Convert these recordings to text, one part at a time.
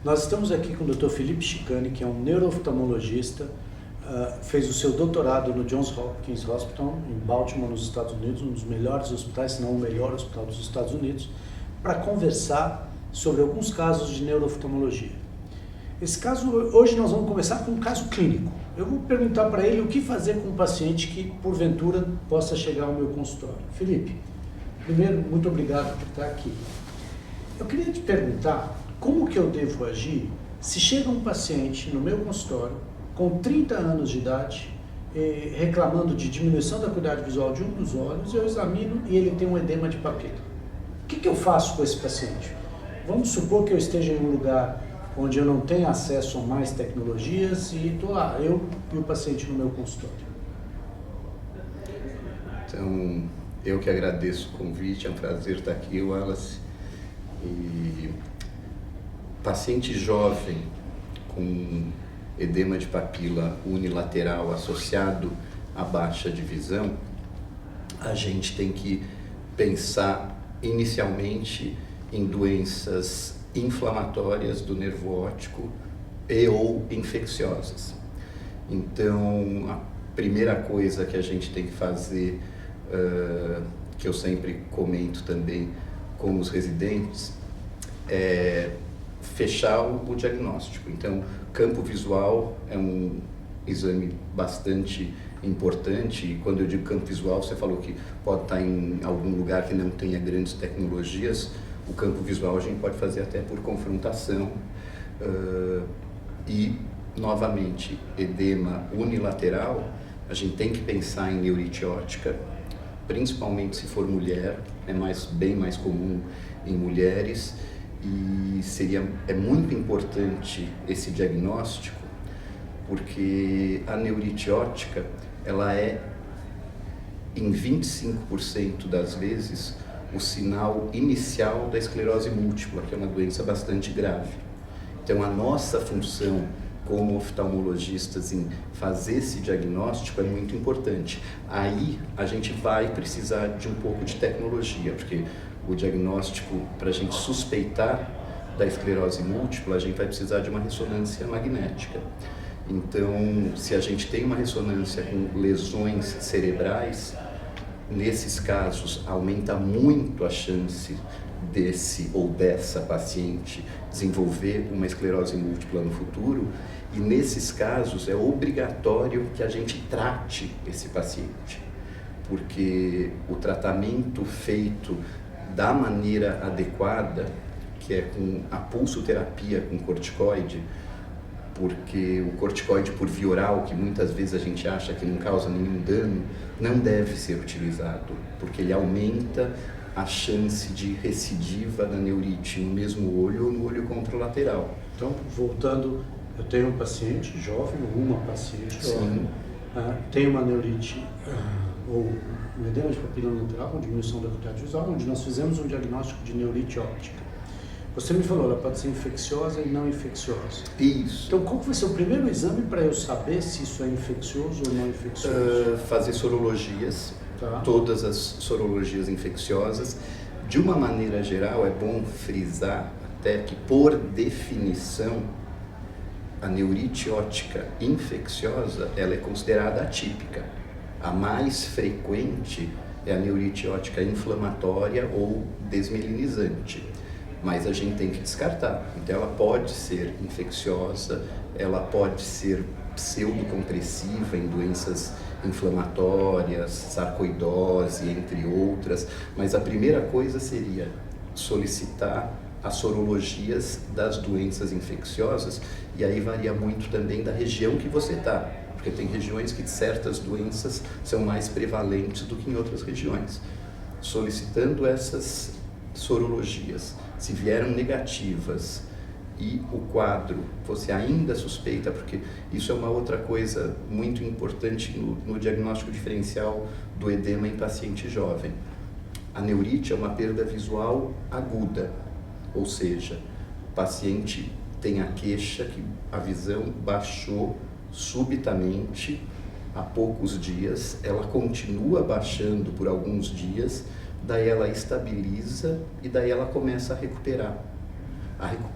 Nós estamos aqui com o Dr. Felipe Chicane, que é um neurooftalmologista, fez o seu doutorado no Johns Hopkins Hospital, em Baltimore, nos Estados Unidos, um dos melhores hospitais, se não o melhor hospital dos Estados Unidos, para conversar sobre alguns casos de neurooftalmologia. Esse caso, hoje nós vamos começar com um caso clínico. Eu vou perguntar para ele o que fazer com um paciente que, porventura, possa chegar ao meu consultório. Felipe, primeiro, muito obrigado por estar aqui. Eu queria te perguntar como que eu devo agir se chega um paciente no meu consultório com 30 anos de idade, reclamando de diminuição da acuidade visual de um dos olhos, eu examino e ele tem um edema de papila. O que eu faço com esse paciente? Vamos supor que eu esteja em um lugar onde eu não tenho acesso a mais tecnologias e estou lá, eu e o paciente no meu consultório. Então, eu que agradeço o convite, é um prazer estar aqui, Wallace. E paciente jovem com edema de papila unilateral associado à baixa de visão, a gente tem que pensar inicialmente em doenças inflamatórias do nervo óptico e ou infecciosas. Então, a primeira coisa que a gente tem que fazer, que eu sempre comento também com os residentes, é fechar o diagnóstico. Então, campo visual é um exame bastante importante, e quando eu digo campo visual, você falou que pode estar em algum lugar que não tenha grandes tecnologias. O campo visual a gente pode fazer até por confrontação. E, novamente, edema unilateral, a gente tem que pensar em neurite óptica, principalmente se for mulher, bem mais comum em mulheres, e é muito importante esse diagnóstico, porque a neurite óptica, ela é, em 25% das vezes, o sinal inicial da esclerose múltipla, que é uma doença bastante grave. Então, a nossa função como oftalmologistas em fazer esse diagnóstico é muito importante. Aí, a gente vai precisar de um pouco de tecnologia, porque o diagnóstico, para a gente suspeitar da esclerose múltipla, a gente vai precisar de uma ressonância magnética. Então, se a gente tem uma ressonância com lesões cerebrais, nesses casos aumenta muito a chance desse ou dessa paciente desenvolver uma esclerose múltipla no futuro, e nesses casos é obrigatório que a gente trate esse paciente, porque o tratamento feito da maneira adequada, que é com a pulsoterapia com corticoide, porque o corticoide por via oral, que muitas vezes a gente acha que não causa nenhum dano, não deve ser utilizado, porque ele aumenta a chance de recidiva da neurite no mesmo olho ou no olho contralateral. Então, voltando, eu tenho um paciente jovem, uma paciente jovem, tem uma neurite ou um edema de papila unilateral com diminuição da acuidade visual, onde nós fizemos um diagnóstico de neurite óptica. Você me falou, ela pode ser infecciosa e não infecciosa. Isso. Então, qual que vai ser o primeiro exame para eu saber se isso é infeccioso ou não infeccioso? Fazer sorologias, todas as sorologias infecciosas. De uma maneira geral, é bom frisar até que, por definição, a neurite óptica infecciosa, ela é considerada atípica. A mais frequente é a neurite óptica inflamatória ou desmielinizante, mas a gente tem que descartar. Então, ela pode ser infecciosa, ela pode ser pseudocompressiva em doenças inflamatórias, sarcoidose, entre outras, mas a primeira coisa seria solicitar as sorologias das doenças infecciosas, e aí varia muito também da região que você está, porque tem regiões que certas doenças são mais prevalentes do que em outras regiões. Solicitando essas sorologias, se vieram negativas e o quadro você ainda suspeita, porque isso é uma outra coisa muito importante no diagnóstico diferencial do edema em paciente jovem. A neurite é uma perda visual aguda, ou seja, o paciente tem a queixa que a visão baixou subitamente há poucos dias, ela continua baixando por alguns dias, daí ela estabiliza e daí ela começa a recuperar.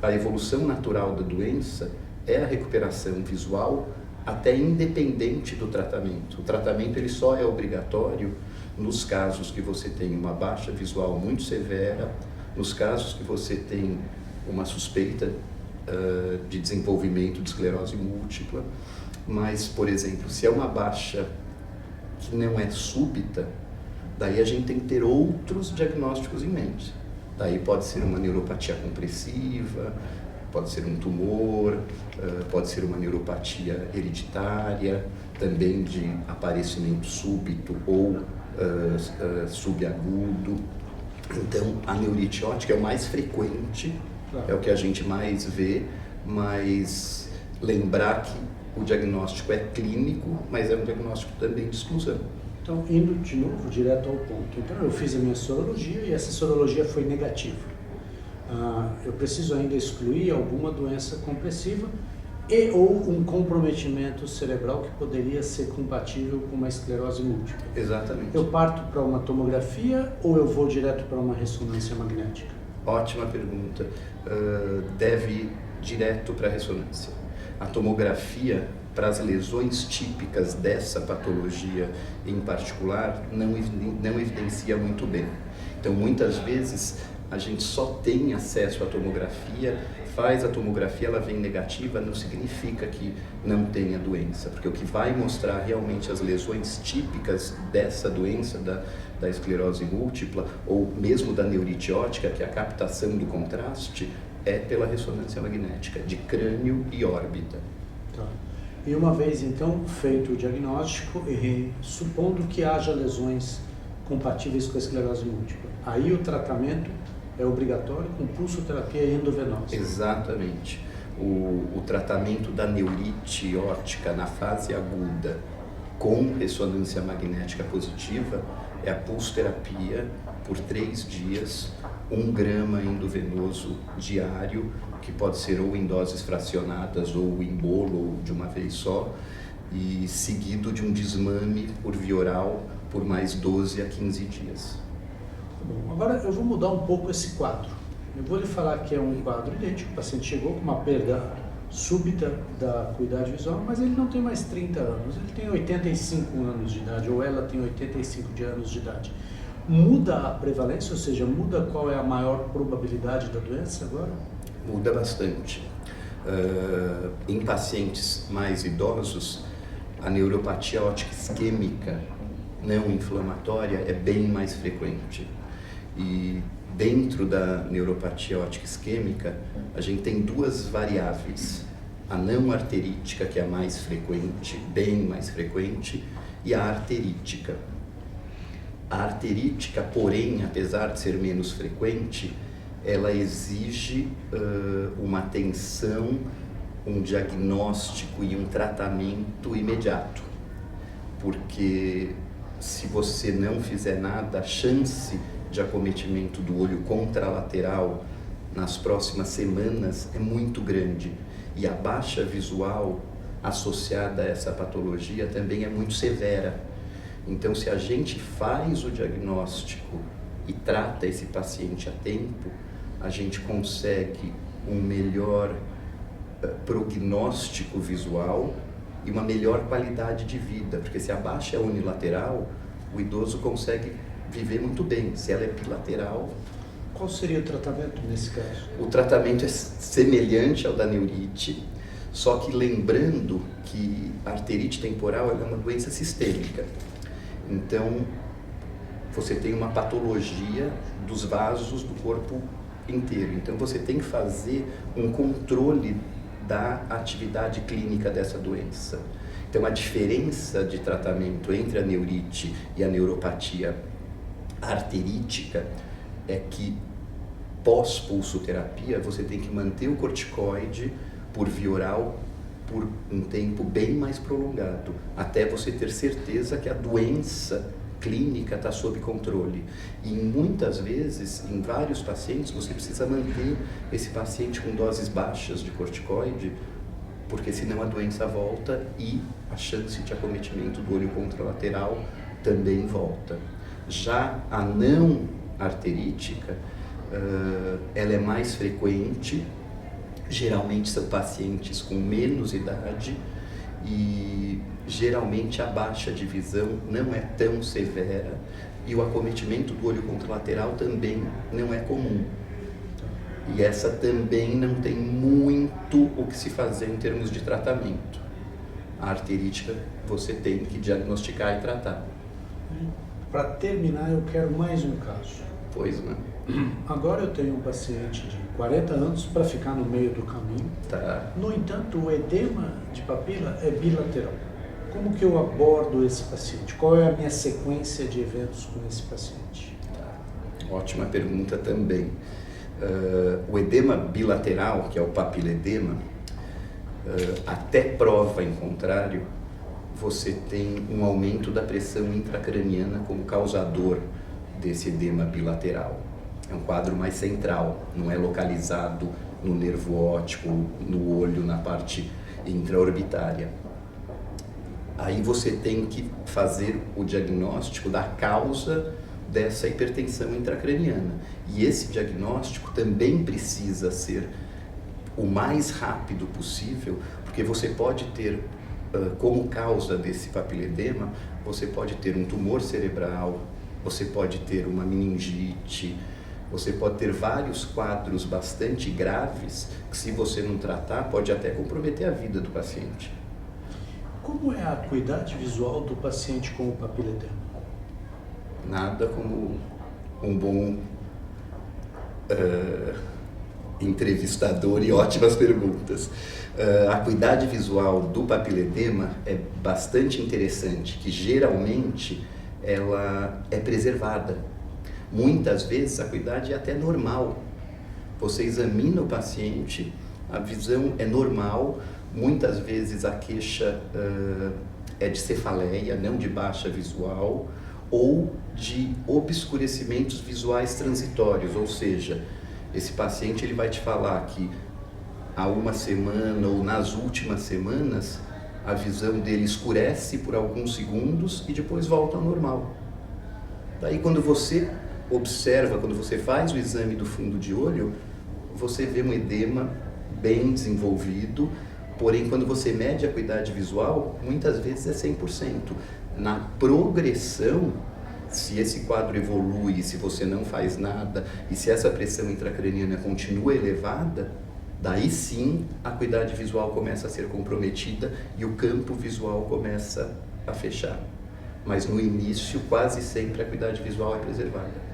A evolução natural da doença é a recuperação visual, até independente do tratamento. O tratamento ele só é obrigatório nos casos que você tem uma baixa visual muito severa, nos casos que você tem uma suspeita de desenvolvimento de esclerose múltipla. Mas, por exemplo, se é uma baixa que não é súbita, daí a gente tem que ter outros diagnósticos em mente. Daí pode ser uma neuropatia compressiva, pode ser um tumor, pode ser uma neuropatia hereditária, também de aparecimento súbito ou subagudo. Então, a neurite óptica é o mais frequente, é o que a gente mais vê, mas lembrar que o diagnóstico é clínico, mas é um diagnóstico também de exclusão. Então, indo de novo direto ao ponto. Então, eu fiz a minha sorologia e essa sorologia foi negativa. Eu preciso ainda excluir alguma doença compressiva e ou um comprometimento cerebral que poderia ser compatível com uma esclerose múltipla. Exatamente. Eu parto para uma tomografia ou eu vou direto para uma ressonância magnética? Ótima pergunta. Deve ir direto para a ressonância. A tomografia, para as lesões típicas dessa patologia em particular, não evidencia muito bem. Então, muitas vezes, a gente só tem acesso à tomografia, faz a tomografia, ela vem negativa, não significa que não tenha doença, porque o que vai mostrar realmente as lesões típicas dessa doença, da esclerose múltipla, ou mesmo da neurite óptica, que é a captação do contraste, é pela ressonância magnética, de crânio e órbita. Tá. E uma vez, então, feito o diagnóstico, e supondo que haja lesões compatíveis com a esclerose múltipla, aí o tratamento é obrigatório com pulsoterapia endovenosa. Exatamente. O tratamento da neurite óptica na fase aguda com ressonância magnética positiva é a pulsoterapia por 3 dias, 1 grama endovenoso diário, que pode ser ou em doses fracionadas ou em bolo ou de uma vez só, e seguido de um desmame por via oral por mais 12 a 15 dias. Bom, agora eu vou mudar um pouco esse quadro. Eu vou lhe falar que é um quadro idêntico. O paciente chegou com uma perda súbita da acuidade visual, mas ele não tem mais 30 anos, ele tem 85 anos de idade, ou ela tem 85 anos de idade. Muda a prevalência, ou seja, muda qual é a maior probabilidade da doença agora? Muda bastante. Em pacientes mais idosos, a neuropatia óptica isquêmica não inflamatória é bem mais frequente. E dentro da neuropatia óptica isquêmica, a gente tem 2 variáveis. A não arterítica, que é a mais frequente, bem mais frequente, e a arterítica. A arterítica, porém, apesar de ser menos frequente, ela exige uma atenção, um diagnóstico e um tratamento imediato. Porque se você não fizer nada, a chance de acometimento do olho contralateral nas próximas semanas é muito grande. E a baixa visual associada a essa patologia também é muito severa. Então, se a gente faz o diagnóstico e trata esse paciente a tempo, a gente consegue um melhor prognóstico visual e uma melhor qualidade de vida, porque se a baixa é unilateral, o idoso consegue viver muito bem. Se ela é bilateral... Qual seria o tratamento nesse caso? O tratamento é semelhante ao da neurite, só que lembrando que a arterite temporal é uma doença sistêmica. Então, você tem uma patologia dos vasos do corpo inteiro. Então, você tem que fazer um controle da atividade clínica dessa doença. Então, a diferença de tratamento entre a neurite e a neuropatia arterítica é que pós-pulsoterapia você tem que manter o corticoide por via oral por um tempo bem mais prolongado, até você ter certeza que a doença clínica está sob controle. E muitas vezes, em vários pacientes, você precisa manter esse paciente com doses baixas de corticoide, porque senão a doença volta e a chance de acometimento do olho contralateral também volta. Já a não arterítica, ela é mais frequente, geralmente são pacientes com menos idade e geralmente a baixa de visão não é tão severa e o acometimento do olho contralateral também não é comum. E essa também não tem muito o que se fazer em termos de tratamento. A arterítica você tem que diagnosticar e tratar. Para terminar, eu quero mais um caso. Pois, né? Agora eu tenho um paciente de 40 anos para ficar no meio do caminho. Tá. No entanto, o edema de papila é bilateral. Como que eu abordo esse paciente? Qual é a minha sequência de eventos com esse paciente? Tá. Ótima pergunta também. O edema bilateral, que é o papiledema, até prova em contrário, você tem um aumento da pressão intracraniana como causador desse edema bilateral. É um quadro mais central, não é localizado no nervo óptico, no olho, na parte intraorbitária. Aí você tem que fazer o diagnóstico da causa dessa hipertensão intracraniana. E esse diagnóstico também precisa ser o mais rápido possível, porque você pode ter, como causa desse papiledema, você pode ter um tumor cerebral, você pode ter uma meningite, você pode ter vários quadros bastante graves que, se você não tratar, pode até comprometer a vida do paciente. Como é a acuidade visual do paciente com o papiledema? Nada como um bom entrevistador e ótimas perguntas. A acuidade visual do papiledema é bastante interessante, que geralmente ela é preservada. Muitas vezes a acuidade é até normal. Você examina o paciente, a visão é normal, muitas vezes a queixa é de cefaleia, não de baixa visual, ou de obscurecimentos visuais transitórios, ou seja, esse paciente ele vai te falar que há uma semana ou nas últimas semanas a visão dele escurece por alguns segundos e depois volta ao normal. Daí quando você observa, quando você faz o exame do fundo de olho, você vê um edema bem desenvolvido, porém quando você mede a acuidade visual, muitas vezes é 100%. Na progressão, se esse quadro evolui, se você não faz nada e se essa pressão intracraniana continua elevada, daí sim a acuidade visual começa a ser comprometida e o campo visual começa a fechar. Mas no início, quase sempre a acuidade visual é preservada.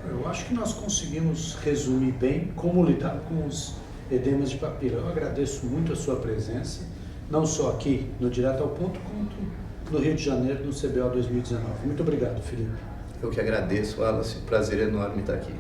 Eu acho que nós conseguimos resumir bem como lidar com os edemas de papila. Eu agradeço muito a sua presença, não só aqui no Direto ao Ponto, quanto no Rio de Janeiro, no CBO 2019. Muito obrigado, Felipe. Eu que agradeço, Wallace. Prazer enorme estar aqui.